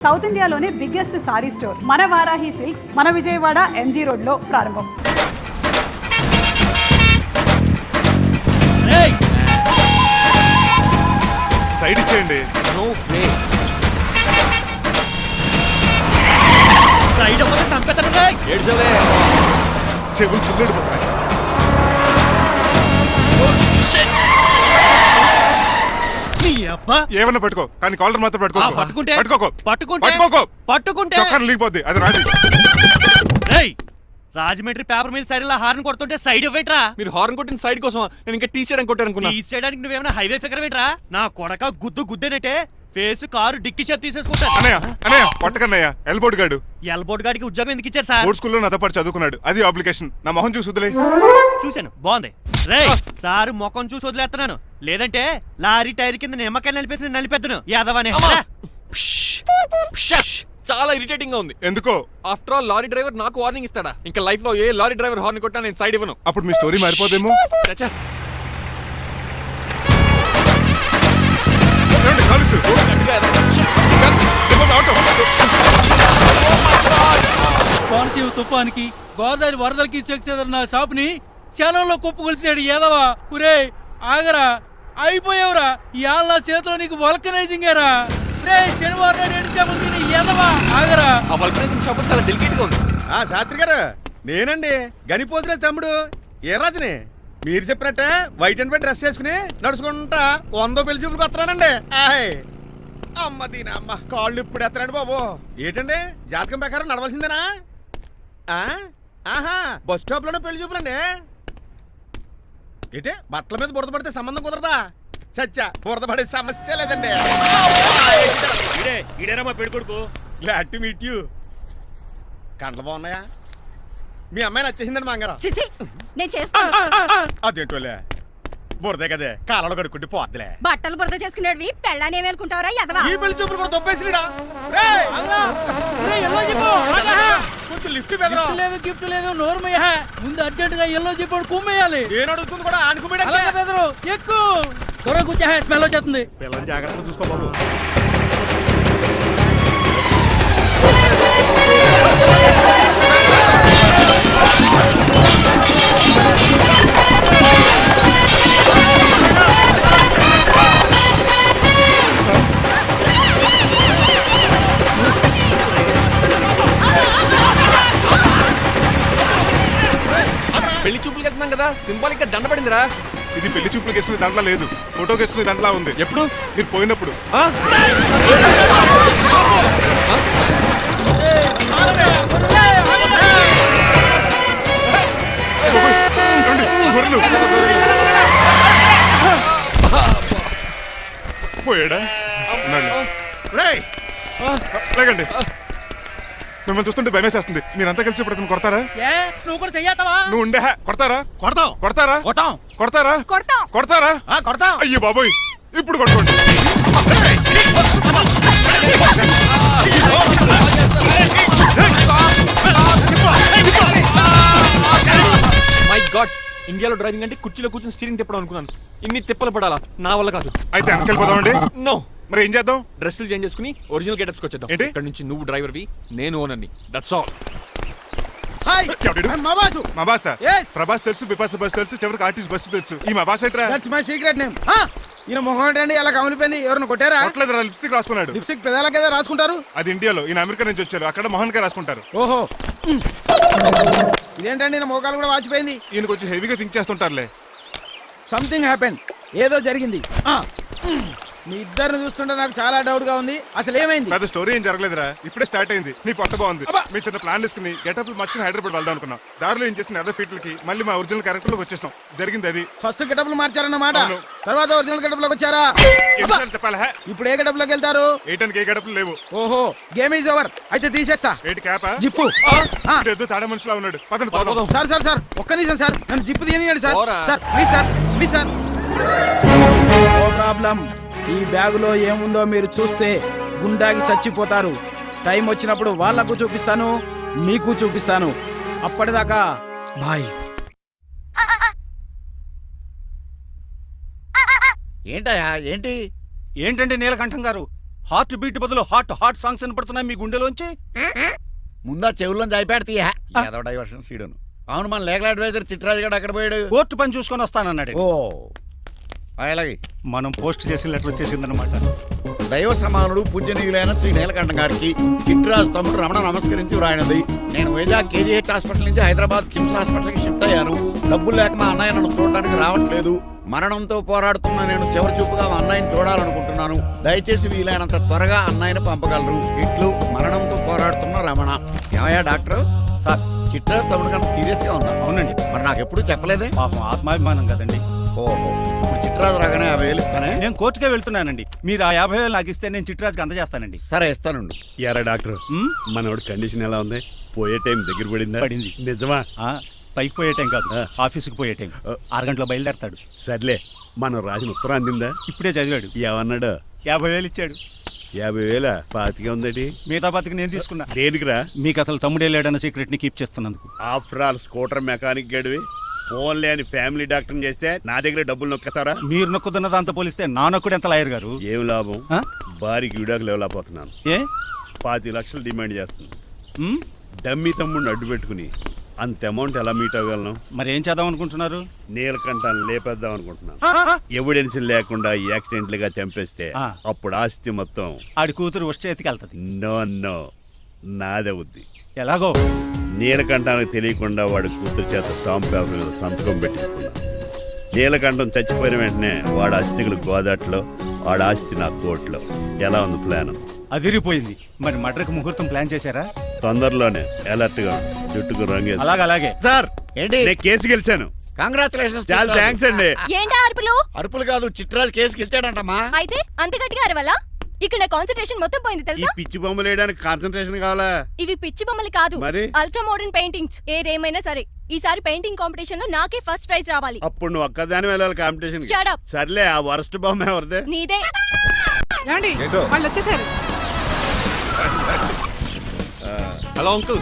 South ఇండియాలోనే biggest sorry store మన Varahi silks మన విజయవాడ ఎంజీ రోడ్ లో ప్రారంభం. సైడ్ ఇచ్చేయండి. No way. సైడ్ అవ్వక సంపెతను రే. ఏడ్చవే. చెవులు చిల్లుడిపోతాయి. ఏమన్నా పట్టుకో, కానీ కాలర్ మాత్రం పట్టుకో. పట్టుకుంటే పట్టుకోకో, పట్టుకుంటే పట్టుకోకో, పట్టుకుంటే చొక్కాను లీగిపోద్ది. అది రాజీ. Rajahmundry paper mill side horn కొడుతుంటే సైడ్ ఇవ్వేట్రా. మీరు హార్న్ కొట్టిన సైడ్ కోసం నేను ఇంకా టీ చేయడానికి కొట్టారనుకున్నా. టీ చేయడానికి నువ్వేమైనా హైవే ఫిగర్ వేట్రా. నా కొడక గుద్దేనట్టే ఫేస్ కారు డిక్కి చేతి తీసేసుకుంటా. అన్నయ్య కొట్టకన్నయ్య. ఎల్బోర్డ్ గాడు. ఎల్బోర్డ్ గాడికి ఉద్యోగం ఎందుకు ఇచ్చారు సార్? బోర్డ్ స్కూల్లో నాతో పాటు చదువుకున్నాడు. అది అప్లికేషన్. నా మొహం చూసి వదిలే. చూశాను, బాగుంది. రే సారు మొఖం చూసి వదిలేస్తున్నాను, లేదంటే లారీ టైర్ కింద నిమ్మకాయ నలిపేసి నలిపెద్దను యాదవనే. చాలా ఇరిటేటింగ్ గా ఉంది. ఎందుకో? ఆఫ్టర్ ఆల్ లారీ డ్రైవర్ నాకు వార్నింగ్ ఇస్తాడా? ఇంకా లైఫ్ లో ఏ లారీ డ్రైవర్ హార్న్ కొట్టా నేను సైడ్ ఇవ్వను. అప్పుడు మీ స్టోరీ మారిపోదేమో. చచ్చా. కోనసీమ తుఫానికి గోదావరి వరదలకి చెక్ చెదరిన షాపుని క్షణంలో కుప్పగొలిచాడు ఏదవా. ఒరే ఆగరా, అయిపోయావురా. ఇవాళ నా చేతిలో నీకు వల్కనైజింగ్ ఏరా. రే శనివారం నాడు ఎండు చేపలు తిని ఏదవా ఆగరా. ఆ వల్కనైజింగ్ షాప్ చాలా డెలికేట్ గా ఉంది. శాస్త్రి గారు, నేనండి గనిపోతున్న తమ్ముడు ఏ రాజుని. మీరు చెప్పినట్టే వైట్ అండ్ వైట్ డ్రెస్ వేసుకుని నడుచుకుంటా 100 పెళ్లి చూపులకు వస్తున్నానండి. అమ్మ దీని అమ్మ కాళ్ళు ఇప్పుడు ఎత్తరండి బాబు. ఏంటండి జాతకం ప్రకారం నడవలసిందేనా? ఆహా, బస్ స్టాప్ లోనే పెళ్లి చూపులండి. ఏంటే బట్టల మీద బురద పడితే సంబంధం కుదరదా? చచ్చా, బురద పడే సమస్య లేదండి. Glad to meet you. కండ్లు బాగున్నాయా? మీ అమ్మాయి నచ్చేసిందండి మంగారం. నేను చేస్తాను. అదేంటోలే, బురదే కదే కాలలో కడుక్కుంటే పోద్దులే. బట్టలు బురద చేసుకునేవి పెళ్ళాన్ని ఏమేలుకుంటావరా యదవా. ఈ పెళ్లి చూపులు కూడా దొబ్బేసిరా. కొంచెం లిఫ్ట్ బెదరా. లేదు గిఫ్ట్ లేదు, నోరుమయ్య. ముందు అర్జెంట్ గా ఎల్లో చెప్పాడు కుమ్మేయాలి. నేను అడుగుతుంది కూడా ఆనుకుమేడా. బెదరు ఎక్కువ త్వరగా కూర్చో, స్మెల్ వచ్చేస్తుంది. పిల్లలు జాగ్రత్తగా చూసుకో బాబు. పెళ్లి చూపులకి వెళ్తున్నాం కదా, సింబాలిక్ గా దండ పడిందిరా. ఇది పెళ్లి చూపులకు వేసుకునే దాంట్లో లేదు, ఫోటోకి వేసుకునే దాంట్లో ఉంది. ఎప్పుడు? మీరు పోయినప్పుడు. పోయాడా? లేకండి, మిమ్మల్ని చూస్తుంటే భయమేసేస్తుంది. మీరంతా కలిసి ఇప్పుడు అతను కొడతారా? నువ్వు కూడా చెయ్యతావా? నువ్వు ఉండే కొడతారా? కొడతాం కొడతారా? కొడతాం కొడతారా? కొడతాం. కొడతారా? కొడతాం. అయ్యో బాబోయ్, ఇప్పుడు కొట్టుకోండి. మై గాడ్, ఇండియాలో డ్రైవింగ్ అంటే కుర్చీలో కూర్చొని స్టీరింగ్ తిప్పడం అనుకున్నాను. ఇన్ని తిప్పలు పడాలా? నా వల్ల కాదు. అయితే వెనకెళ్ళిపోదామండి. నో. మరి ఏం చేద్దాం? డ్రెస్సులు చేంజ్ చేసుకుని ఒరిజినల్ గెటప్స్కి వచ్చేద్దాం. ఏంటి? ఇక్కడ నుంచి నువ్వు డ్రైవర్వి, నేను ఓనర్ని. That's all. హాయ్, మా బాసు. మా బాస? Yes. ప్రభాస్ తెలుసు, బిపాస బస్ తెలుసు, చివరికి ఆర్టిస్ట్ బస్సు తెలుసు. ఈ మా బాస్ ఏంట్రా? That's my secret name. ఈయన మొహం ఏంటండి ఎలా కమిలిపోయింది? ఎవరిని కొట్టారా? కొట్టలేదురా, లిప్స్టిక్ రాసుకున్నాడు. లిప్స్టిక్ పెదాల కదా రాసుకుంటారు. అది ఇండియాలో, ఈయన అమెరికా నుంచి వచ్చారు. అక్కడ మోహన్ గారు రాసుకుంటారు. ఓహో, ఇదేంటండి నా మోకాలు కూడా వాచిపోయింది. ఈయన కొంచెం హెవీగా థింక్ చేస్తుంటారులే. సంథింగ్ హ్యాపెన్, ఏదో జరిగింది. మీ ఇద్దరిని చూస్తుంటే నాకు చాలా డౌట్ గా ఉంది. అసలు ఏమైంది? పెద్ద స్టోరీ ఏం జరగలేదురా, ఇప్పుడే స్టార్ట్ అయింది. నీ పొట్ట బాగుంది. అబ్బా. మీ చిన్న ప్లాన్ తీసుకుని గెటప్ మార్చుకుని హైదరాబాద్ వెళ్దాం అనుకున్నాం. దారిలో ఏం చేసిన అదర్ ఫీట్లకి మళ్ళీ మా ఒరిజినల్ క్యారెక్టర్ లోకి వచ్చేసాం. జరిగింది అది. ఫస్ట్ గెటప్లు మార్చారన్నమాట, అవును. తర్వాత ఒరిజినల్ గెటప్ లోకి వచ్చారా? ఎన్నిసార్లు చెప్పాలా? ఇప్పుడు ఏ గెటప్ లోకి వెళ్తారు? ఏటానికి ఏ గడపలు లేవు. ఓహో, గేమ్ ఈజ్ ఓవర్. అయితే తీసేస్తా. ఏటి క్యాపా? జిప్పు. ఎద్దు తాడ మనిషిలా ఉన్నాడు. పదండి పోదాం. సార్ సార్ సార్, ఒక్క నిమిషం సార్, నన్ను జిప్పు తీయనియండి సార్. పోరా. Sir please sir, please sir. No problem. ఈ బ్యాగులో ఏముందో మీరు చూస్తే గుండాకి చచ్చిపోతారు. టైం వచ్చినప్పుడు వాళ్లకు చూపిస్తాను, మీకు చూపిస్తాను. అప్పటిదాకా బాయ్. ఏంటయ్యా ఏంటి? ఏంటంటే నీలకంఠం గారు, హార్ట్ బీట్ బదులు హార్ట్ సాంగ్స్ వినపడుతున్నాయి మీ గుండెలోంచి. ముందా చెవుల్లో జాయిపెడతీయా ఏదో డైవర్షన్ సీడును. అవును, మన లీగల్ అడ్వైజర్ చిట్రాజు గారు అక్కడ పోయాడు. కోర్టు పని చూసుకొని వస్తానన్నాడు. ఓ అలాగే. మనం పోస్ట్ చేసిన లెటర్ వచ్చేసిందనమాట. దైవ సమానుడు పూజనీయులైన శ్రీ నీలకంఠ గారికి చిట్రాజు తమ్ముడు రమణ నమస్కరించి వ్రాయినది. నేను వైజాగ్ కేజీహెచ్ హాస్పిటల్ నుంచి హైదరాబాద్ కిమ్స్ హాస్పిటల్కి షిఫ్ట్ అయ్యాను. డబ్బులు లేక మా అన్నయ్య నన్ను చూడడానికి రావట్లేదు. మరణంతో పోరాడుతున్న నేను చివరి చూపుగా మా అన్నయ్యని చూడాలనుకుంటున్నాను. దయచేసి వీలైనంత త్వరగా అన్నయ్యని పంపగలరు. ఇట్లు మరణంతో పోరాడుతున్న రమణ. ఏమయ్యా డాక్టర్? సార్, చిట్రాజు తమ్ముడికి అంత సీరియస్ గా ఉందా? అవునండి. మరి నాకు ఎప్పుడు చెప్పలేదే? పాపం ఆత్మాభిమానం కదండి. ఓహో, ఇప్పుడు చిట్రాజు రాగానే 50,000 ఇస్తానే. నేను కోర్టుకే వెళ్తున్నానండి. మీరు ఆ 50,000 నాకు ఇస్తే నేను చిట్రాజుకి అందజేస్తానండి. సరే ఇస్తానండి. ఎరా డాక్టర్, మనోడి కండిషన్ ఎలా ఉంది? పోయే టైం దగ్గర పడిందా? పడింది. నిజమా? పైకి పోయే టైం కాదు, ఆఫీస్కి పోయే టైం. 6 గంటలో బయలుదేరతాడు. సర్లే, మనం రాసిన ఉత్తరం అందిందా? ఇప్పుడే చదివాడు. ఏమన్నాడు? 50,000 ఇచ్చాడు. 50,000 పాతిగా ఉందటి. మిగతా బతికి నేను తీసుకున్నా. దేనికిరా? మీకు అసలు తమ్ముడే లేడన్న సీక్రెట్ ని కీప్ చేస్తున్నందుకు. ఆఫ్టర్ ఆల్ స్కూటర్ మెకానిక్ గడివి ఫోన్ లేని ఫ్యామిలీ డాక్టర్ చేస్తే నా దగ్గర డబ్బులు నొక్కుతారా? మీరు నొక్కుతున్న దాంతో పోలిస్తే నా నొక్కుడు ఎంత లాయర్ గారు? ఏం లాభం? భారీకి విడాకులు ఇవ్వలేకపోతున్నాను. ఏ 5 లక్షలు డిమాండ్ చేస్తుంది. డమ్మీ తమ్ముడిని అడ్డు పెట్టుకుని అంత అమౌంట్ ఎలా మీట్ అవ్వగలను? మరి ఏం చేద్దాం అనుకుంటున్నారు? నీలకంఠాన్ని లేపేద్దాం అనుకుంటున్నాను. ఎవిడెన్స్ లేకుండా యాక్సిడెంట్ గా చంపేస్తే అప్పుడు ఆస్తి మొత్తం ఆడి కూతురు వచ్చే ఎత్తికెళ్తుంది. నో నాదవుద్ది. ఎలాగో నీలకంఠానికి తెలియకుండా వాడి కూతురు చేత స్టాంప్ పేపర్ మీద సంతకం పెట్టించుకున్నాను. నీలకంఠం చచ్చిపోయిన వెంటనే వాడి అస్థికులు గోదాట్లో, వాడి ఆస్తి నా కోర్టులో. ఎలా ఉంది ప్లాన్? అదిరిపోయింది. మరి మడ్రకు ముహూర్తం ప్లాన్ చేశారా? తొందరలోనే. అలర్ట్ గా జుట్టుకు రంగే. అలాగే సార్, ఏంటి? నేను కేసు గెలిచాను. కంగ్రాచులేషన్స్. చాలా థ్యాంక్స్ అండి. ఏంటా అరుపులు? అరుపులు కాదు, చిట్రాజు కేసు గెలిచాడంటమ్మా. అయితే అంత గట్టిగా అరవాలా? ఇక్కడ నా కాన్సంట్రేషన్ మొత్తం పోయింది ఈ తెలుసా? పిచ్చి బొమ్మలు వేయడానికి కాన్సన్ట్రేషన్ కావాలా? ఇవి పిచ్చి బొమ్మలు కాదు, మరి? Ultra modern paintings. ఏదేమైనా సరే ఈసారి పెయింటింగ్ కాంపిటీషన్ లో నాకే ఫస్ట్ ప్రైజ్ రావాలి. అప్పుడు నువ్వు ఒక్కదాని వెళ్ళాలి కాంపిటీషన్. Shut up. సర్లే, ఆ వరస్ట్ బొమ్మ ఎవరిదే? నీదే. వాళ్ళు వచ్చేసారు. Hello uncle.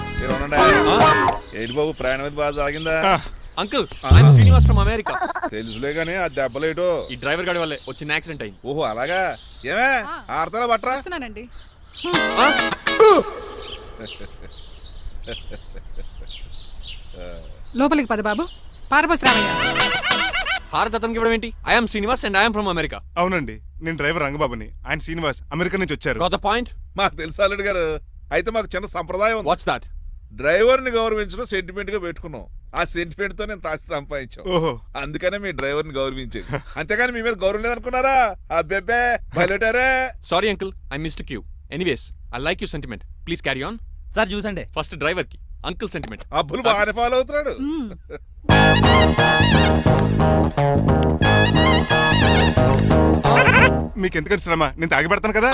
ఏంటి బాబు, ప్రయాణం అయితే బాగా సాగిందా? Uncle, I'm Srinivas from America. తెలుసులే గానీ ఆ దెబ్బలేటో. ఈ డ్రైవర్ గాడి వల్లే వచ్చిన యాక్సిడెంట్ అయింది. ఓహో అలాగా. ఏమే ఆడతారా బట్రా? వస్తున్నానండి. లోపలికి పద బాబు. పారబోస్ రామయ్య. హారత్ అతనికి ఇవ్వడం ఏంటి? I'm Srinivas and I'm from America. అవునండి, నేను డ్రైవర్ రంగబాబుని. ఆయన శ్రీనివాస్ అమెరికా నుంచి వచ్చారు. Got the point? మాకు తెలుసు అల్లుడు గారు. అయితే మాకు చిన్న సంప్రదాయం ఉంది. What's that? డ్రైవర్ ని గౌరవించడం సెంటిమెంట్ గా పెట్టుకున్నాం. ఆ సెంటిమెంట్ తో నేను తాసి సంపాదించాం. ఓహో, అందుకనే మీ డ్రైవర్ ని గౌరవించేది. అంతేగాని మీ మీద గౌరవం లేదనుకున్నారా? అబ్బెబ్బే బయలుటారే. Sorry uncle, I missed you. Anyways, I like you sentiment. Please carry on. Sir చూసండి. ఫస్ట్ డ్రైవర్ కి అంకుల్ సెంటిమెంట్. అబ్బులు బాగానే ఫాలో అవుతున్నాడు. మీకు ఎందుకంటే శ్రమ, నేను తాగి పెడతాను కదా.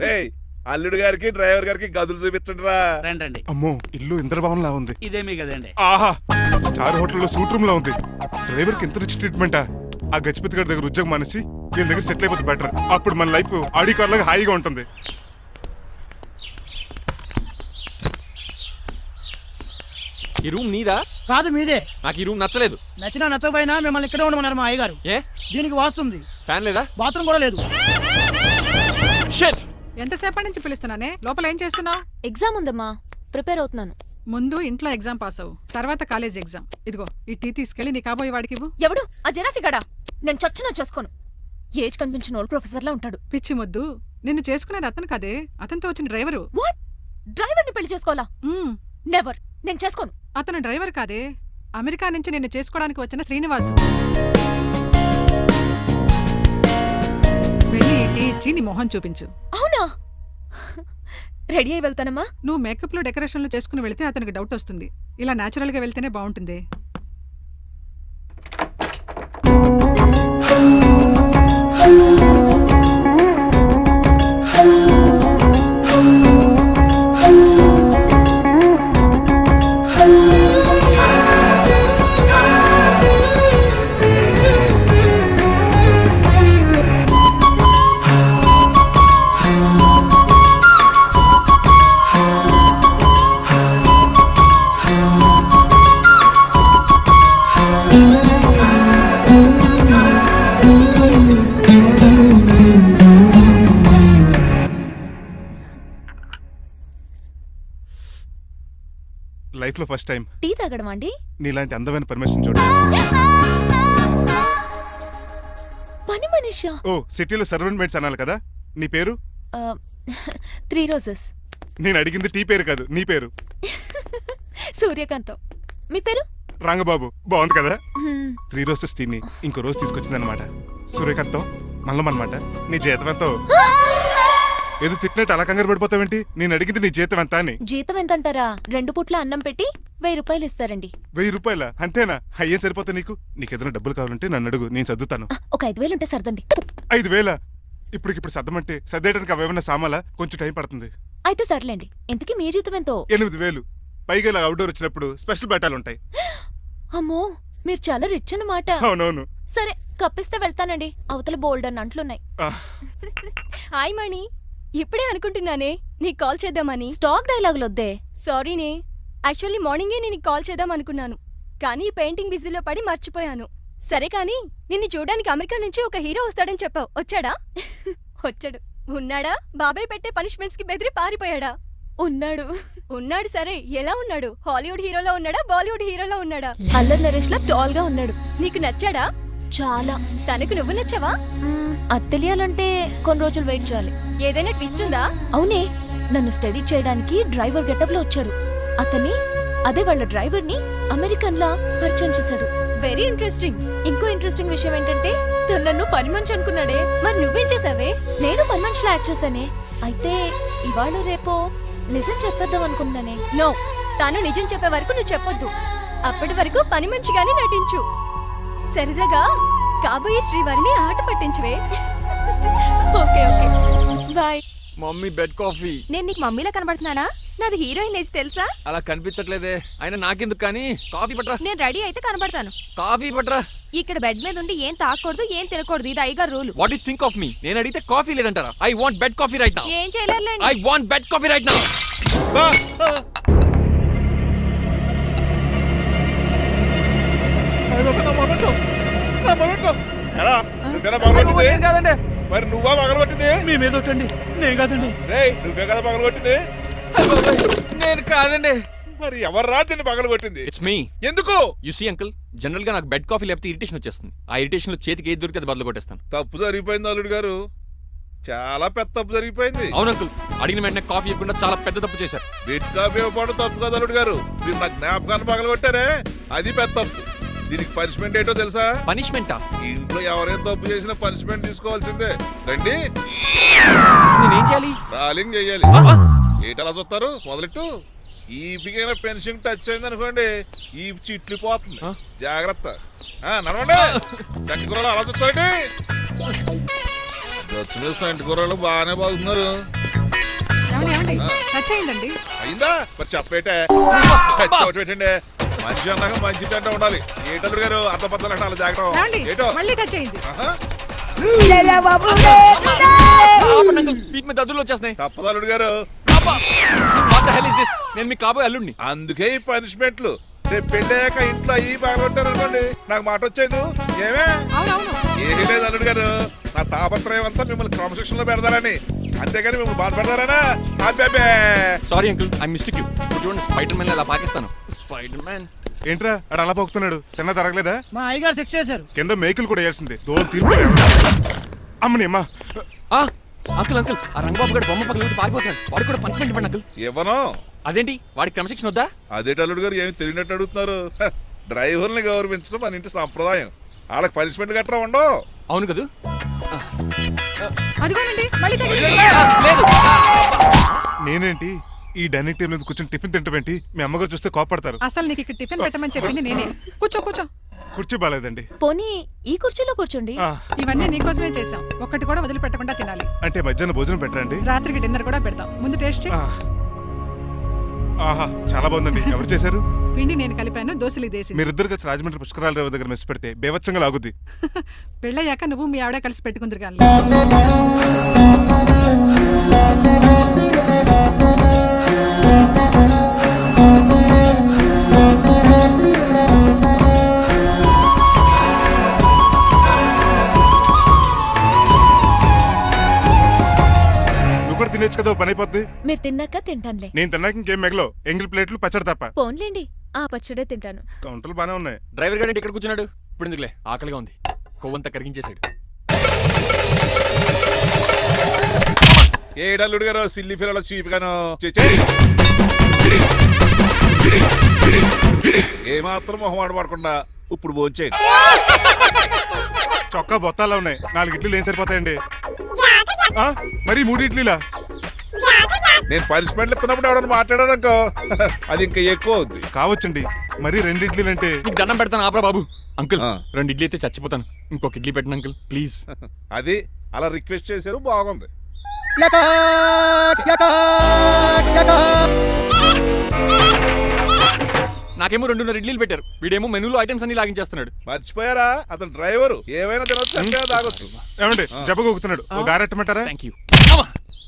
రేయ్, అల్లుడు గారికి డ్రైవర్ గారికి గదులు చూపించండి రా. రండి. అమ్మో, ఇల్లు ఇంద్రభవన్ లా ఉంది. ఇదేమీ కదండి. ఆహా, స్టార్ హోటల్లో సూట్ రూమ్ లా ఉంది. డ్రైవర్ కి ఎంత రిచ్ ట్రీట్మెంటా. ఆ గజపతి గారి దగ్గర ఉద్యోగం మానేసి వీళ్ళ దగ్గర సెటిల్ అయిపోతే బెటర్. అప్పుడు మన లైఫ్ ఆడి కార్ లాగా హాయిగా ఉంటుంది. ఈ రూమ్ నీదా? కాదు మీదే. నాకు ఈ రూమ్ నచ్చలేదు. నచ్చినా నచ్చకపోయినా మిమ్మల్ని ఇక్కడే ఉండమన్నారు మా అయ్యగారు. ఏ దీనికి వాస్తుంది. ఫ్యాన్ లేదా? బాత్రూమ్ కూడా లేదు. షిట్. ఎంతసేపటి నుంచి పిలుస్తున్నానే? లోపల ఏం చేస్తున్నావు? ఎగ్జామ్ ఉందమ్మా, ప్రిపేర్ అవుతున్నాను. ముందు ఇంట్లో ఎగ్జామ్ పాస్ అవ్వు, తర్వాత కాలేజ్ ఎగ్జామ్. ఇదిగో ఈ టీ తీసుకెళ్లి నీ కాబోయే వాడికి ఇవ్వు. ఎవడు ఆ జరాఫిగాడా? నేను చచ్చినా చేసుకోను. ఏజ్ కనిపించిన ఓల్డ్ ప్రొఫెసర్ లా ఉంటాడు. పిచ్చి మొద్దు, నిన్ను చేసుకునేది అతను కదే, అతనితో వచ్చిన డ్రైవరు. వాట్? డ్రైవర్ ని పెళ్లి చేసుకోవాలా? నెవర్, నేను చేసుకోను. అతను డ్రైవర్ కాదే, అమెరికా నుంచి నిన్ను చేసుకోవడానికి వచ్చిన శ్రీనివాసు. వెళ్ళి టీ ఇచ్చి నీ మొహం చూపించు. అవునా? రెడీ అయి వెళ్తానమ్మా. నువ్వు మేకప్ లో డెకరేషన్లు చేసుకుని వెళ్తే అతనికి డౌట్ వస్తుంది. ఇలా నేచురల్ గా వెళ్తేనే బాగుంటుంది. లైఫ్ లో ఫస్ట్ టైం టీ తాగడం అండి? నీలాంటి అందమైన పర్మిషన్ చూడు. పని మనిషా? ఓ సిటీలో సర్వెంట్ మేట్స్ అనాలి కదా. నీ పేరు? 3 రోజెస్. నేను అడిగింది టీ పేరు కాదు, నీ పేరు. సూర్యకాంతం. మీ పేరు? రంగబాబు. బాగుంది కదా. 3 రోజెస్ టీని ఇంకో రోజు తీసుకొచ్చిందనమాట. సూర్యకాంతం మల్లం అనమాట. నీ జీతం ఎంతో? ఏదో తిట్టినట్టు అలా కంగారు పడిపోతావేంటి? నేను అడిగింది నీ జీతం ఎంత అని. జీతం ఎంత అంటారా? 2 పూట్ల అన్నం పెట్టి 1000 రూపాయలు ఇస్తారండి. 1000 రూపాయల? అంతేనా? అయ్యే సరిపోతా నీకు. నీకేదైనా డబ్బులు కావాలంటే నన్ను అడుగు, నేను చదువుతాను. ఒక 5000 ఉంటే సర్దండి. 5000? ఇప్పటికిప్పుడు సర్దమంటే సర్దేయడానికి అవేమన్నా సామాలా? కొంచెం టైం పడుతుంది. అయితే సర్లేండి. ఇంతకీ మీ జీతం ఎంతో? 8000. పైగా ఇలా అవుట్డోర్ వచ్చినప్పుడు స్పెషల్ బట్టాలు ఉంటాయి. అమ్మో, మీరు చాలా రిచ్ అన్నమాట. అవునవును. సరే, కప్పిస్తే వెళ్తానండి. అవతల బోల్డ్ అన్న అంట్లున్నాయి. హాయ్ మణి. ఇప్పుడే అనుకుంటున్నానే నీకు కాల్ చేద్దామని. స్టాక్ డైలాగులు వద్దే. సారీనే, యాక్చువల్లీ మార్నింగే నేను కాల్ చేద్దాం అనుకున్నాను, కానీ ఈ పెయింటింగ్ బిజీలో పడి మర్చిపోయాను. సరే కానీ నిన్ను చూడడానికి అమెరికా నుంచి ఒక హీరో వస్తాడని చెప్పావు. వచ్చాడా? వచ్చాడు. ఉన్నాడా? బాబాయ్ పెట్టే పనిష్మెంట్స్ కి బెదిరి పారిపోయాడా? ఉన్నాడు. ఉన్నాడు. సరే, ఎలా ఉన్నాడు? హాలీవుడ్ హీరోలో ఉన్నాడా, బాలీవుడ్ హీరోలో ఉన్నాడా? అల్లరి నరేష్ లా టాల్ గా ఉన్నాడు. నీకు నచ్చాడా? చాలా. తనకు నువ్వు నచ్చావా? అది తెలియాలంటే కొన్ని రోజులు వెయిట్ చేయాలి. ఏదైనా ట్విస్ట్ ఉందా? అవునే, నన్ను స్టడీ చేయడానికి డ్రైవర్ గెటప్ లో వచ్చాడు. అదే వాళ్ళ డ్రైవర్ ని అమెరికన్ లా పరిచయం చేశాడు. Very interesting. ఇంకో ఇంట్రెస్టింగ్ విషయం ఏంటంటే తను నన్ను పని మనిషి అనుకున్నాడే. మరి నువ్వేం చేసావే? నేను పని మనిషిలో యాక్ట్ చేశానే. అయితే ఇవాళ రేపో నిజం చెప్పేద్దాం అనుకున్నానే. నో, తాను నిజం చెప్పే వరకు నువ్వు చెప్పొద్దు. అప్పటి వరకు పని మనిషిగానే నటించు. సరదాగా కాబోయే శ్రీవారిని ఆట పట్టించువే. Okay okay, bye. Mummy bed coffee. నేను నీకు మమ్మీలా కనబడుతున్నానా? నాది హీరోయిన్ ఏజ్ తెలుసా? అలా కనిపించట్లేదే. అయినా నాకెందుకు కానీ. కాఫీ పట్రా. నేను రెడీ అయితే కనబడతాను. కాఫీ పట్రా. ఇక్కడ బెడ్ మీద ఉండి ఏం తాకూడదు, ఏం తినకూడదు. ఇది అయ్యగారు rule. What you think of me? నేను అడిగితే కాఫీ లేదంటారా? I want bed coffee right now. ఏం చేయలేరులేండి. I want bed coffee right now. కాదండి, మరి నువ్వా పగలగొట్టింది? మీ మీద ఒకటండి. నేను కాదండి. రేయ్, నువ్వే కదా పగలగొట్టింది. నేను కాదండి. మరి ఎవర్రా దీన్ని పగలగొట్టింది? It's me. ఎందుకు? యు సీ అంకుల్, జనరల్ గా నాకు బెడ్ కాఫీ లేకపోతే ఇరిటేషన్ వచ్చేస్తుంది. ఆ ఇరిటేషన్ లో చేతికి ఏది దొరికితే అది బదులు కొట్టేస్తాను. తప్పు జరిగిపోయింది అల్లుడు గారు, చాలా పెద్ద తప్పు జరిగిపోయింది. అవును అంకుల్, అడిగిన వెంటనే కాఫీ ఇవ్వకుండా చాలా పెద్ద తప్పు చేశారు. బెడ్ కాఫీ ఇవ్వడం తప్పు కదా అల్లుడు గారు, మీరు నా జ్ఞాపకాన్ని పగలగొట్టారే, అది పెద్ద తప్పు. దీనికి పనిష్మెంట్ ఏంటో తెలుసా? పనిష్మెంటా? ఇంట్లో ఎవరైనా తప్పు చేసినా పనిష్మెంట్ తీసుకోవాల్సిందే. రండి. నేనేం చేయాలి? రాలింగ్ చెయ్యాలి. ఏంటలా చూస్తారు? మొదలెట్టు. ఈపికైనా పెన్షన్ టచ్ అయింది అనుకోండి, ఈ చిట్లు పోతుంది. జాగ్రత్త. నడవండి. సంటి కూరలు అలా చూస్తారండి. గచ్చు మీద సంటి కూరలు బాగానే బాగుతున్నారు. టచ్ అయిందండి. అయిందా? మరి చెప్పేటే టచ్ అవుట్ పెట్టండి. మంచి అన్నాక మంచి తింటా ఉండాలి. ఏటల్లుడు గారు అర్థపత్రాలు అలా జాగ్రత్త. ఏటో మళ్ళీ టచ్ అయింది. వీటి మీద దద్దులు వచ్చేస్తున్నాయి. తప్పదు అల్లుడు గారు. What the hell is this? నేను మీ కాబోయే అల్లుడిని. అందుకే ఈ పనిష్మెంట్లు. రేపు పెళ్ళాక ఇంట్లో అయ్యి బాగుంటారు అనుకోండి, నాకు మాట వచ్చేది ఏమే? ఏమీ లేదు అల్లుడు గారు, నా తాపత్రయం అంతా మిమ్మల్ని క్రమశిక్షణలో పెడతారని, అంతేగాని మిమ్మల్ని బాధపడతారనా? అబ్బే. Sorry uncle, I mistake you. చూడండి, స్పైడర్ మ్యాన్ అలా పాకిస్తాను. స్పైడర్ మ్యాన్ ఏంట్రా అడు అలా పోతున్నాడు? తిన్న తరగలేదా? మా అయ్యగారు సెక్స్ చేశారు. కింద మేకులు కూడా వేయాల్సిందే. దోలు తీర్పు. అమ్మని అమ్మా. అంకుల్ అంకుల్, ఆ రంగబాబు గారు బొమ్మ పక్కన పారిపోతున్నాడు. వాడికి కూడా పనిష్మెంట్ ఇవ్వండి అంకుల్. ఇవ్వను. అదేంటి, వాడికి క్రమశిక్షణ వద్దా? అదేటి అల్లుడు గారు, ఏమి తెలియనట్టు అడుగుతున్నారు? డ్రైవర్ని గౌరవించడం మన ఇంటి సంప్రదాయం. వాళ్ళకి పనిష్మెంట్ గట్రా ఉండవు. అవును కదా. అదిగోనండి, మళ్ళీ లేదు. నేనేంటి ఈ డైనింగ్ టేబుల్ మీద కూర్చొని టిఫిన్ తింటామేంటి? మీ అమ్మగారు చూస్తే కోపడతారు. అసలు నీకు ఇక్కడ టిఫిన్ పెట్టమని చెప్పింది నేనే. కూర్చో కూర్చో. కుర్చీ బాలేదండి. పోనీ ఈ కుర్చీలో కూర్చోండి. ఇవన్నీ నీకోసమే చేసాం, ఒక్కటి కూడా వదిలిపెట్టకుండా తినాలి. అంటే మధ్యాహ్నం భోజనం పెట్టండి, రాత్రికి డిన్నర్ కూడా పెడతాం. ముందు టేస్ట్ చేయి. ఆహా, చాలా బాగుందండి. ఎవరు చేశారు? పిండి నేను కలిపాను, దోశలు దేశీ. మీరిద్దరు కలిసి రాజమండ్రి పుష్కరాల రేవు దగ్గర మెస్ పెడితే బేవచ్చంగా లాగుద్ది. పెళ్ళయ్యాక నువ్వు మీ ఆవిడ కలిసి పెట్టుకుందరు కానీ. నువ్వు కూడా తినేచ్చు కదా పని అయిపోద్ది. మీరు తిన్నాక తింటానులే. నేను తిన్నాక ఇంకేం మిగలో ఎంగిల్ ప్లేట్లు పచ్చడి తప్ప. పోన్లేండి, ఆ పచ్చడే తింటాను. కౌంటర్లు బానే ఉన్నాయి. డ్రైవర్ గారు ఇక్కడ కూర్చున్నాడు. ఇప్పుడు ఎందుకులే, ఆకలిగా ఉంది. కొవ్వంతా కరిగించేశాడు. ఏడల్లుడు గారు సిల్లి ఫిల్లలో చీపిగాను ఏమాత్రం మొహమాట పడకుండా ఇప్పుడు భోంచేయండి. చొక్కా బొత్తాల్లో ఉన్నాయి. 4 ఇడ్లీలు ఏం సరిపోతాయండి? ఆ, మరి 3 ఇడ్లీలా? నేను పనిష్మెంట్లు ఇస్తున్నప్పుడు ఎవడన్నా మాట్లాడాడు అనుకో అది ఇంకా ఎక్కువ అవుద్ది. కావచ్చండి, మరి 2 ఇడ్లీలు అంటే. నీకు దండం పెడతాను ఆపరా బాబు. అంకుల్, ఆ. 2 ఇడ్లీ అయితే చచ్చిపోతాను. ఇంకొక ఇడ్లీ పెట్టండి అంకుల్ ప్లీజ్. అది అలా రిక్వెస్ట్ చేశారు, బాగుంది. నాకేమో 2.5 ఇడ్లీలు పెట్టారు. వీడేమో మెనూలో ఐటమ్స్ అన్ని లాగించేస్తున్నాడు. మర్చిపోయారా, అతను డ్రైవరు. ఏమైనా తినొచ్చు, అంటే తాగొచ్చు. ఏమండి జబ్బగొక్కుతున్నాడు, ఓ గారెట్టమంటారా? Thank you.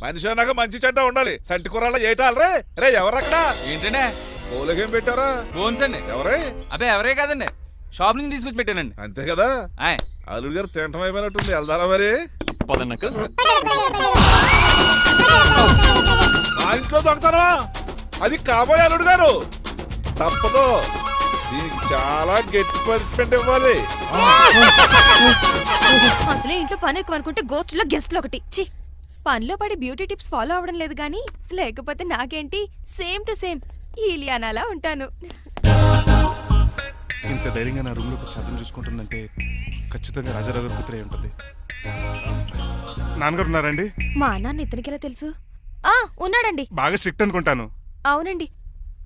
మనిషి అన్నాక మంచి చెడ్డ ఉండాలి. సంటి కూరల్లో ఏటాలరే. రే ఎవరక్కడ? ఏంటంటే పోలేకేం పెట్టారా? బోన్స్ అండి. ఎవరే? అబ్బే ఎవరే కాదండి, షాప్ నుంచి తీసుకొచ్చి పెట్టానండి. అంతే కదా. ఆయ్. అల్లుడు గారు తింటం అయిపోయినట్టుంది. వెళ్దారా మరి? పదండి అంకుల్. మా ఇంట్లో దొంగతనమా? అది కాబోయే అల్లుడు గారు. తప్పదు, దీనికి చాలా గట్టి పనిష్మెంట్ ఇవ్వాలి. అసలే ఇంట్లో పని ఎక్కువ అనుకుంటే గోస్ట్లో గెస్ట్లు ఒకటి. ఛీ, పనిలో పడి బ్యూటీ టిప్స్ ఫాలో అవ్వడం లేదు గానీ, లేకపోతే నాకేంటి సేమ్ టు సేమ్ ఈలియానాలా ఉంటాను. ఇంత ధైర్యంగా నా రూమ్ లో శబ్దం చూసుకుంటుందంటే ఖచ్చితంగా రాజారావు గారు కూతురే ఉంటుంది. నాన్నగారు ఉన్నారండి? మా నాన్న ఇతనికి ఎలా తెలుసు? ఉన్నాడండి. బాగా స్ట్రిక్ట్ అనుకుంటాను. అవునండి,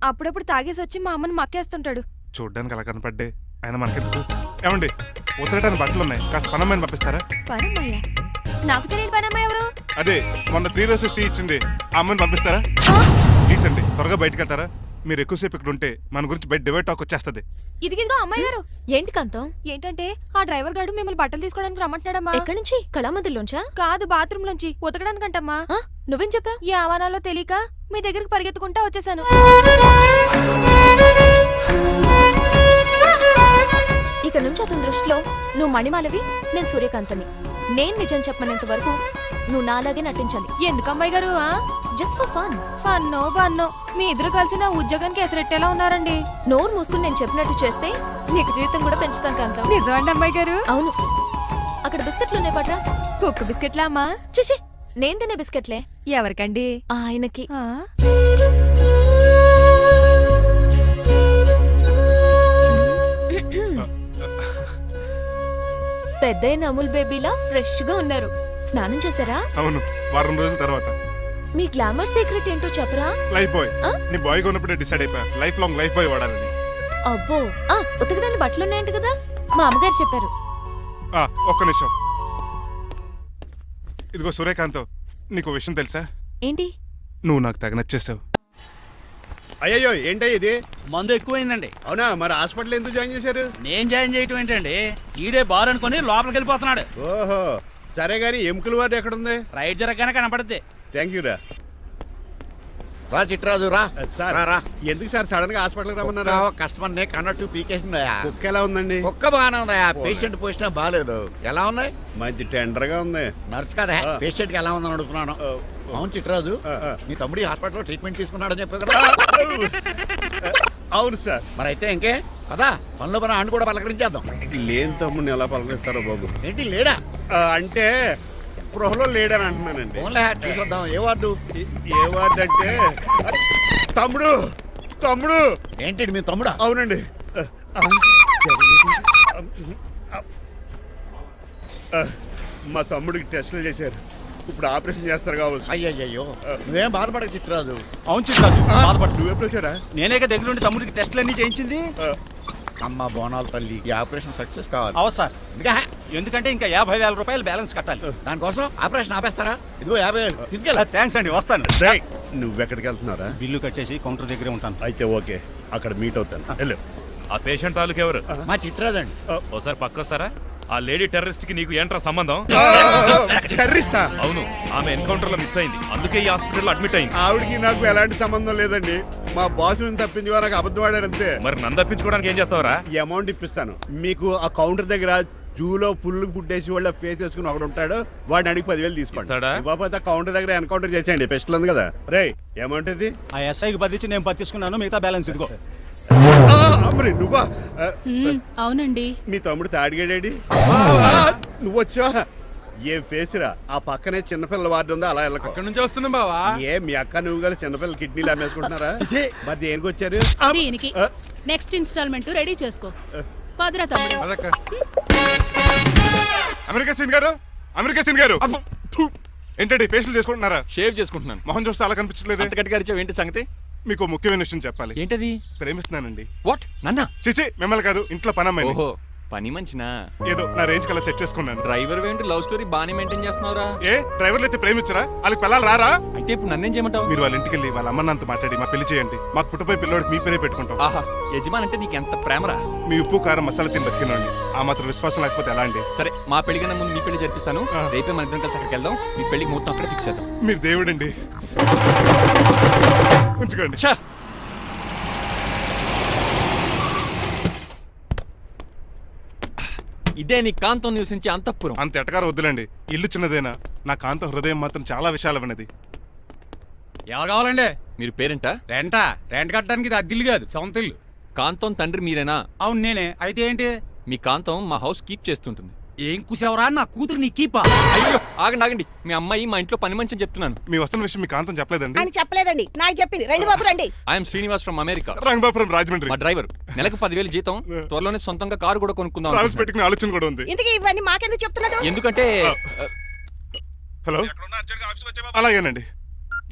అప్పుడప్పుడు తాగేసి వచ్చి మా అమ్మని మక్కేస్తుంటాడు. చూడ్డానికి అలా కనపడ్డే ఆయన మనకెందుకు? ఏమండి, ఉతరటానికి బట్టలు ఉన్నాయి, కాస్త పనమ్మని పంపిస్తారా? పనమ్మయ్య? నాకు తెలియని పనమ్మ ఎవరు? అదే మొన్న 3 రోజెస్ టీ ఇచ్చింది, ఆ అమ్మని పంపిస్తారా? ప్లీజ్ అండి, త్వరగా బయటకు వెళ్తారా? మీరు ఎక్కువసేపు ఇక్కడ ఉంటే మన గురించి బయట డివైడ్ టాక్ వచ్చేస్తుంది. ఇదిగిదిగో అమ్మాయి గారు. ఏంటి కాంతం? ఏంటంటే ఆ డ్రైవర్ గారు మిమ్మల్ని బట్టలు తీసుకోవడానికి రమ్మంటున్నాడమ్మా. ఎక్కడి నుంచి? కళామందిలోంచా? కాదు, బాత్రూమ్ లోంచి ఉతకడానికంటమ్మా. నువ్వేం చెప్పా? ఈ ఆవానాలో తెలియక మీ దగ్గరికి పరిగెత్తుకుంటా వచ్చేసాను. ఇక నుంచి అతని దృష్టిలో నువ్వు మణిమాలవి, నేను సూర్యకాంతని. నేను నిజం చెప్పనంత వరకు నువ్వు నాలాగే నటించాలి. ఎందుకు అమ్మాయి గారు? Just for fun. ఫన్నో బన్నో మీ ఇద్దరు కలిసి నా ఉద్యోగానికి ఎసరెట్టేలా ఉన్నారండి. నోరు మూసుకుని నేను చెప్పినట్టు చేస్తే నీకు జీతం కూడా పెంచుతాను కాంతం. నిజమండి అమ్మాయి గారు? అవును. అక్కడ బిస్కెట్లు ఉన్నాయి పట్రా. కుక్క బిస్కెట్లా అమ్మా? చిచి, నేను తినే బిస్కెట్లే. ఎవరికండి? ఆయనకి. పెద్దయిన అమూల్ బేబీలా ఫ్రెష్ గా ఉన్నారు. స్నానం చేశారా? అవును, వారం రోజుల తర్వాత. మీ గ్లామర్ సీక్రెట్ ఏంటో చెప్పరా? Lifebuoy. నీ బాయ్ కొన్నప్పుడే డిసైడ్ అయిపోయా లైఫ్ లాంగ్ లైఫ్ బాయ్ వాడాలని. అబ్బో, ఉతకడానికి బట్టలు ఉన్నాయంట కదా, మా అమ్మగారు చెప్పారు. ఒక్క నిమిషం. ఇదిగో సూర్యకాంత్, నీకు విషయం తెలుసా? ఏంటి? నువ్వు నాకు తెగ నచ్చేసావు. అయ్యయ్యో, ఏంటో ఇది? మందు ఎక్కువైందండి. అవునా? మరి హాస్పిటల్ ఎందుకు జాయిన్ చేశారు? నేను జాయిన్ చేయటం ఏంటండి, ఈడే బార్ అనుకుని లోపలికి వెళ్ళిపోతున్నాడు. ఓహో, సరే గాని ఎముకల వార్డు ఎక్కడుంది? రైట్ జరగగానే కనపడుద్ది. థ్యాంక్ యూ రా. రా చిట్రాజు రా. సార్ రా, రా. ఎందుకు సార్ సడన్ గా హాస్పిటల్కి రమ్మన్నారా? కస్టమర్ నే కన్నట్టు పీకేసిందయా. కుక్క ఎలా ఉందండి? కుక్క బాగానే ఉందయా, పేషెంట్ పొజిషన్ బాగాలేదు. ఎలా ఉన్నాయి? మంచి టెండర్ గా ఉంది. నర్స్ కదా, పేషెంట్ కి ఎలా ఉందని అడుగుతున్నాను. అవును చిట్రాజు, మీ తమ్ముడి హాస్పిటల్లో ట్రీట్మెంట్ తీసుకున్నాడని చెప్పావు కదా? అవును సార్. మరి అయితే ఇంకే కదా, పనులు పని ఆండు కూడా పలకరించేద్దాం. లేని తమ్ముడిని ఎలా పలకరిస్తారో బాబు. ఏంటి లేడా? అంటే గృహలో లేడని అంటున్నానండి. ఓన్లీ చూసొద్దాం. ఏ వార్డు? ఏ వార్డు అంటే తమ్ముడు. తమ్ముడు ఏంటి మీ తమ్ముడా? అవునండి. మా తమ్ముడికి టెస్టులు చేశారు, ఇప్పుడు ఆపరేషన్ చేస్తారు కావచ్చు. అయ్యయ్యో, నువ్వేం బాధపడక చిట్రాజు. అవును చిట్రాజు, బాధపడు. నువ్వు ఎప్పుడు వచ్చారా? నేనే దగ్గర ఉండి తమ్ముడికి టెస్టులు అన్ని చేయించింది. అమ్మ బోనాల తల్లి, ఈ ఆపరేషన్ సక్సెస్ కావాలి. అవు సార్, ఇంకా ఎందుకంటే ఇంకా 50,000 రూపాయలు బ్యాలెన్స్ కట్టాలి. దానికోసం ఆపరేషన్ ఆపేస్తారా? ఇదిగో 50,000 తీసుకెళ్ళా. థ్యాంక్స్ అండి, వస్తాను. నువ్వెక్కడికి వెళ్తున్నారా? బిల్లు కట్టేసి కౌంటర్ దగ్గరే ఉంటాను. అయితే ఓకే, అక్కడ మీట్ అవుతాను. వెళ్ళు. ఆ పేషెంట్ తాలూకు ఎవరు? మా చిట్రాజు అండి. ఓసారి పక్కొస్తారా? ఆ లేడీ టెర్రరిస్ట్ కి నీకు ఏంట్రా సంబంధం? టెర్రరిస్టా? అవును, ఆమె ఎన్కౌంటర్ లో మిస్ అయింది, అందుకే ఈ హాస్పిటల్ అడ్మిట్ అయింది. ఆవిడికి నాకు ఎలాంటి సంబంధం లేదండి. మా బాసుని తప్పించి నాకు అబద్ధం ఆడారు అంతే. మరి నన్ను తప్పించుకోవడానికి ఏం చేస్తావరా? ఈ అమౌంట్ ఇప్పిస్తాను మీకు. ఆ కౌంటర్ దగ్గర జూలో పుల్లు పుట్టేసి వాళ్ళ ఫేస్ వేసుకుని ఒకడు ఉంటాడు, వాడిని అడిగి 10,000 తీసుకోండి. ఇస్తాడా? ఇవ్వకపోతే కౌంటర్ దగ్గర ఎన్కౌంటర్ చేసేయండి, పెస్టల్ ఉంది కదా. రే ఏమంటుంది? ఆ ఎస్ఐకి బదిలించి నేను తీసుకున్నాను, మిగతా బ్యాలెన్స్ ఇదిగో. అమ్మరే నువ్వా? అవునండి. మీ తమ్ముడు తాడిగాడేడి? నువ్వు వచ్చావా? ఏ ఫేస్ రా, ఆ పక్కనే చిన్నపిల్లల వార్డు ఉందా, అలా వెళ్ళకు. అక్కడ నుంచి వస్తున్నాం బావా. ఏ మీ అక్క నువ్వు గల చిన్నపిల్లల కిడ్నీలు అమ్మేసుకుంటున్నారా? మరి దేనికి వచ్చారు? దీనికి నెక్స్ట్ ఇన్స్టాల్మెంట్ రెడీ చేసుకో. పదరా తమ్ముడు. అదక్క. అమెరికా సీన్ గారు, అమెరికా సీన్ గారు ఏంటండి ఫేషియల్ చేసుకుంటున్నారా? షేవ్ చేసుకుంటున్నాను. మొహం చూస్తే అలా కనిపించలేదు. అంత గట్టిగా అరిచావు, ఏంటి సంగతి? మీకు ముఖ్యమైన విషయం చెప్పాలి. ఏంటది? ప్రేమిస్తున్నానండి. వాట్? నన్నా? చిచి మిమ్మల్ని కాదు, ఇంట్లో పనమ్మాయి. ఓహో, పని మంచినా? ఏదో నా రేంజ్ కల్లా సెట్ చేసుకున్నాను. డ్రైవర్ ఏంటి లవ్ స్టోరీ బాగానే మెయింటైన్ చేస్తున్నావురా? ఏ డ్రైవర్లు అయితే ప్రేమించరా? వాళ్ళకి పిల్లలు రారా? అయితే ఇప్పుడు నన్నేం చేయమంటావు? మీరు వాళ్ళ ఇంటికి వెళ్ళి వాళ్ళ అమ్మ నాన్నతో మాట్లాడి మా పెళ్లి చేయండి. మాకు పుట్టపోయి పిల్లోడికి మీ పేరే పెట్టుకుంటాం. ఆహా, యజమాన్ అంటే నీకు ఎంత ప్రేమరా? మీ ఉప్పు కారం మసాలా తిని బతికినండి. ఆ మాత్రం విశ్వాసం లేకపోతే ఎలా అండి? సరే, మా పెళ్లి కన్నా ముందు నీ పెళ్లి జరిపిస్తాను. రేపే మన ఇద్దరం కలిసి అక్కడికి వెళ్దాం. మీ పెళ్లికి మొత్తం అక్కడ ఫిక్స్ చేద్దాం. మీరు దేవుడండి. ఉంచుకోండి. ఛా! ఇదే నీ కాంతం నివసించే అంతఃపురం. అంత ఎటకారం వద్దులండి. ఇల్లు చిన్నదేనా, నా కాంత హృదయం మాత్రం చాలా విశాలమైనది. ఎవరు కావాలండి? మీరు పేరెంటా? రెంటా? రెంట్ కట్టడానికి ఇది అద్దిల్లు కాదు, సొంత ఇల్లు. కాంతం తండ్రి మీరేనా? అవును నేనే. అయితే ఏంటి? మీ కాంతం మా హౌస్ కీప్ చేస్తుంటుంది. ఏం కూసావరా? నా కూతురు నీ కీపా? అయ్యో ఆగండి ఆగండి, మీ అమ్మాయి మా ఇంట్లో పని మంచి చెప్తున్నాను. మీ వస్తున్న విషయం మీ కాంతం చెప్పలేదండి? అని చెప్పలేదండి, నాకు చెప్పింది. రండి బాబు రండి. I'm Srinivas from America. Rangabapuram Rajahmundry. మా డ్రైవర్. నెలకు 10,000 జీతం. త్వరలోనే సొంతంగా కారు కూడా కొనుక్కుందాం. ట్రావెల్స్ పెట్టుకునే ఆలోచన కూడా ఉంది. ఇంతకీ ఇవన్నీ మాకెందుకు చెప్తున్నాడు? ఎందుకంటే హలో, అలాగేనండి.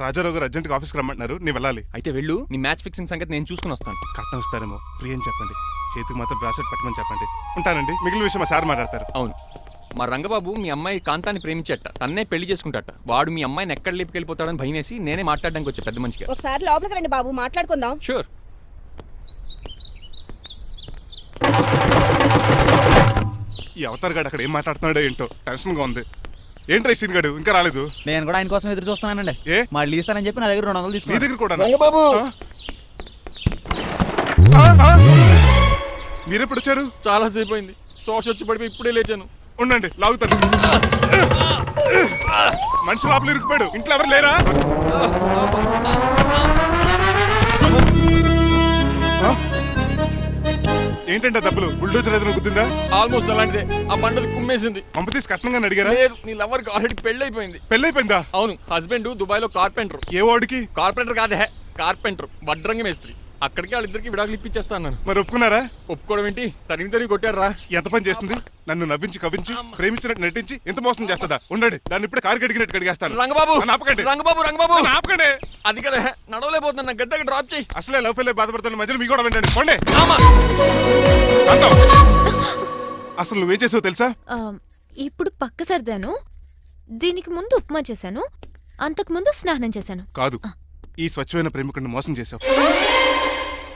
రాజారావు గారు అర్జెంట్గా ఆఫీస్కి రమ్మంటున్నారు, నీ వెళ్ళాలి. అయితే వెళ్ళు, నీ మ్యాచ్ ఫిక్సింగ్ సంగతి నేను చూసుకుని వస్తాను. కట్నం ఇస్తారేమో, ఫ్రీ అని చెప్పండి. చేతికి మాత్రం బ్రాసెట్ పెట్టమని చెప్పండి. ఉంటానండి. మిగిలిన విషయం మా సార్ మాట్లాడతారు. అవును, మా రంగబాబు మీ అమ్మాయి కాంతాన్ని ప్రేమించట, తన్నే పెళ్లి చేసుకుంటాట. వాడు మీ అమ్మాయిని ఎక్కడ లేపుకెళ్ళిపోతాడని భయం వేసి నేనే మాట్లాడడానికి వచ్చా పెద్ద మనిషిగా. ఒకసారి లోపలికి రండి బాబు, మాట్లాడుకుందాం. షూర్. ఈ అవతార్ గాడు అక్కడ ఏం మాట్లాడుతున్నాడో ఏంటో టెన్షన్గా ఉంది. ఏంట్రా సీన్ గాడు ఇంకా రాలేదు? నేను కూడా ఆయన కోసం ఎదురు చూస్తున్నానండి. ఏ మళ్ళీ ఇస్తానని చెప్పి నా దగ్గర 200 మీ తీసుకుని. దగ్గర కూడా? రంగబాబు మీరెప్పుడు వచ్చారు? చాలా సేపు అయింది. శోష వచ్చి పడిపోయి ఇప్పుడే లేచాను. ఉండండి లాగుతాను. మనిషి లోపల ఇరుక్కుపోయాడు. ఇంట్లో ఎవరు లేరా? ఏంటంటే డబ్బులు బుల్డోజర్ ఏదైనా గుద్దిందా? ఆల్మోస్ట్ అలాంటిదే. ఆ బండలు కుమ్మేసింది. పంప తీసి కట్నంగా అడిగారా? లేదు, నీ లవర్కి ఆల్రెడీ పెళ్లి అయిపోయింది. పెళ్ళైపోయిందా? అవును, హస్బెండ్ దుబాయ్ లో కార్పెంటర్. ఏ వాడికి? కార్పెంటర్ కాదే, కార్పెంటర్, వడ్రంగి మేస్త్రి. అక్కడికి వాళ్ళిద్దరికి విడాకులు ఇప్పించేస్తాను. మరి ఒప్పుకున్నారా? ఒప్పుకోవడం ఏంటి, తరిమి కొట్టారా? ఎంత పని చేస్తుంది? నన్ను నవ్వించి కవించి ప్రేమించినట్టు నటించి ఎంత మోసం చేస్తుందా? ఉండండి, దాన్ని ఇప్పుడే కారు కడిగినట్టు కడిగేస్తాను. రంగబాబు నన్ను ఆపకండి. రంగబాబు రంగబాబు ఆపకండి. అది కదా, నడవలేకపోతున్నా, గడ్డకి డ్రాప్ చేయి. అసలే లవ్ పెళ్ళి బాధపడుతున్న మధ్యలో మీ కూడా వినండి. పోండి. అసలు నువ్వేం చేసావు తెలుసా? ఇప్పుడు పక్క సర్దాను. దీనికి ముందు ఉప్మా చేశాను, అంతకు ముందు స్నానం చేశాను. కాదు, ఈ స్వచ్ఛమైన ప్రేమికుడిని మోసం చేసావు.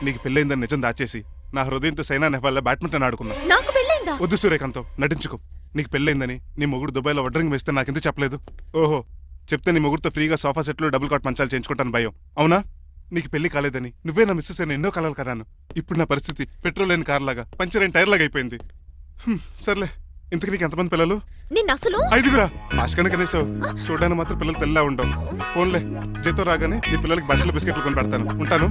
నీకు పెళ్ళైందని నిజం దాచేసి నా హృదయంతో సైనా నెహ్వాల్ బ్యాడ్మింటన్ ఆడుకున్నా. నాకు పెళ్ళైందా? వద్దు సూర్యకాంతం, నటించుకో. నీకు పెళ్ళైందని నీ మొగుడు దుబాయ్లో వడ్రంగి వేస్తే నాకెందుకు చెప్పలేదు? ఓహో, చెప్తే నీ మొగుడుతో ఫ్రీగా సోఫా సెట్లు డబుల్ కాట్ మంచాలు చేయించుకుంటాను భయం. అవునా? నీకు పెళ్లి కాలేదని నువ్వే నా మిస్సెస్ అని ఎన్నో కలలు కరాను. ఇప్పుడు నా పరిస్థితి పెట్రోల్ లేని కార్ లాగా, పంచర్ అయిన టైర్ లాగా అయిపోయింది. సర్లే, ఇంతకు నీకు ఎంతమంది పిల్లలు? నిన్ను అసలు 5గురా. ఆశకని కనీసం చూడడానికి మాత్రం పిల్లలు తెల్లా ఉండవు. ఫోన్లే, జీతం రాగానే నీ పిల్లలకి బట్టలు బిస్కెట్లు కొని పెడతాను. ఉంటాను.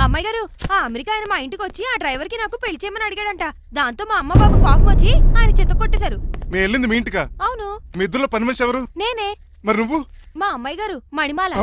అమ్మాయి గారు, ఆ అమెరికా ఆయన మా ఇంటికి వచ్చి ఆ డ్రైవర్ కి నాకు పెళ్లి చేయమని అడిగాడంట. దాంతో మా అమ్మ బాబు కోపం వచ్చి ఆయన చిత్త కొట్టేశారు. మేము వెళ్ళింది మీ ఇంటికా? అవును. మీ ఇద్దరులో పని మనిషి ఎవరు? నేనే. మరి నువ్వు? మా అమ్మాయి గారు మణిమాల.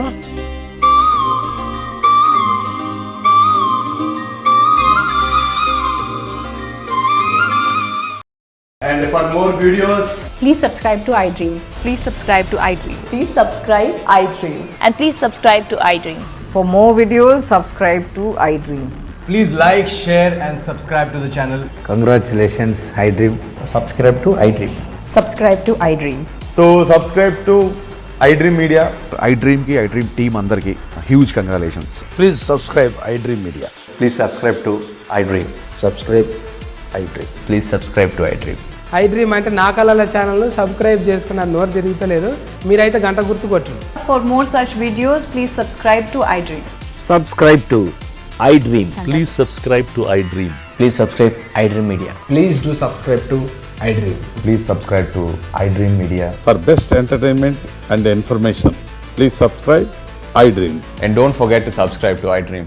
And for more videos, Please subscribe to iDream. Please subscribe to iDream. Please subscribe iDream. And please subscribe to iDream. For more videos, subscribe to iDream. please like, share and subscribe to the channel. Congratulations iDream. Subscribe to iDream. Subscribe to iDream. So subscribe to iDream Media. iDream కి iDream team అందరికి huge congratulations. Please subscribe iDream Media. Please subscribe to iDream. Subscribe iDream. Please subscribe to iDream. iDream అంటే నా కళల channel subscribe చేసుకున్న నోరు తిరుగుతలేదు. మీరైతే గంట గుర్తు కొట్టండి. For more such videos, please subscribe to iDream. Subscribe to iDream. Please subscribe to iDream. Please subscribe iDream media. Please do subscribe to iDream. Please subscribe to iDream media. For best entertainment and information please subscribe iDream. And don't forget to subscribe to iDream.